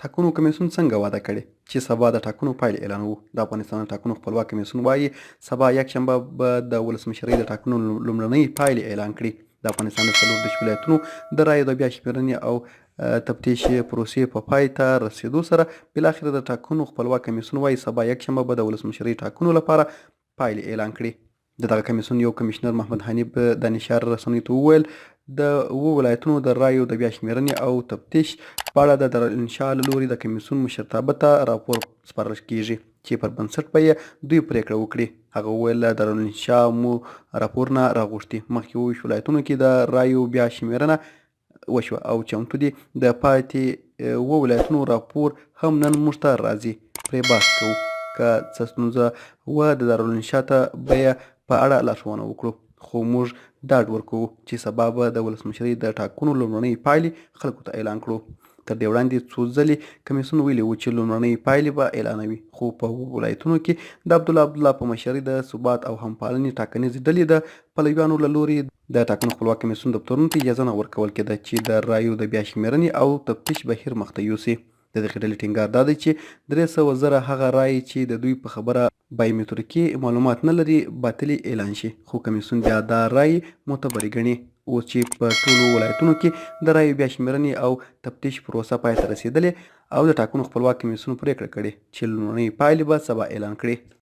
ټاکنو کمېسیون څنګه وعده کړې چې سبا د ټاکنو پایلې اعلانوو. د افغانستان د ټاکنو خپلواک کمېسیون وایي سبا یکشنبه به د ولسمشرۍ د ټاکنو لومړنۍ پایلې اعلان کړي. د افغانستان د 34 ولایتونو د رایو د بیا شمېرنې او تفتیش پروسې په پای ته رسېدو سره بالاخره د ټاکنو خپلواک کمېسیون وایي سبا یکشنبه به د ولسمشرۍ ټاکنو لپاره پایلې اعلان کړي. د دغه کمیسیون یو کمشنر محمد حنیف د نشار رسنیو ته وویل د ولایتونو د رایو د بیا شمېرنې او تفتیش په اړه د دارالانشا له لوري د کمیسیون مشرتابه ته راپور سپارل کیږي چې پر بنسټ به یې دوی پریکړه وکړي. هغه وویل د دارالانشا مو راپور نه راغوښتي. مخکې 27 ولایتونو کې د رایو بیا شمېرنه وشوه او چمتو دي. د پاتې 7 ولایتونو راپور هم نن موږ ته راځي. پرې بحث کوو که څه ستونزه وه د دارالانشا ته به یې په اړه لارښوونه وکړو، خو موږ ډاډ ورکوو چې سبا به د ولسمشرۍ د ټاکنو لومړنۍ پایلې خلکو ته اعلان کړو. تر دې وړاندې څو ځلې کمیسیون ویلي و چې لومړنۍ پایلې به اعلانوي، خو په ولایتونو کې د عبدالله په مشرۍ د ثبات او همپالنې ټاکنیزې ډلې د پلویانو له لوري د ټاکنو خپلواک کمیسیون دفترونو ته اجازه نه ورکول کېده چې د رایو د بیا شمېرنې او تفتیش بهیر مخته یوسي. د دغې ډلې ټینګار دا دی چې 300,000 هغه رایې چې د دوی په خبره بایومتریکي معلومات نه لري باطلې اعلان شي، خو کمیسیون بیا دا رایې معتبرې ګڼي. اوس چې په ټولو ولایتونو کې د رایو بیا شمېرنې او تفتیش پروسه پای ته رسېدلې او د ټاکنو خپلواک کمیسیون پریکړه کړې چې لومړنۍ پایلې به سبا اعلان کړي.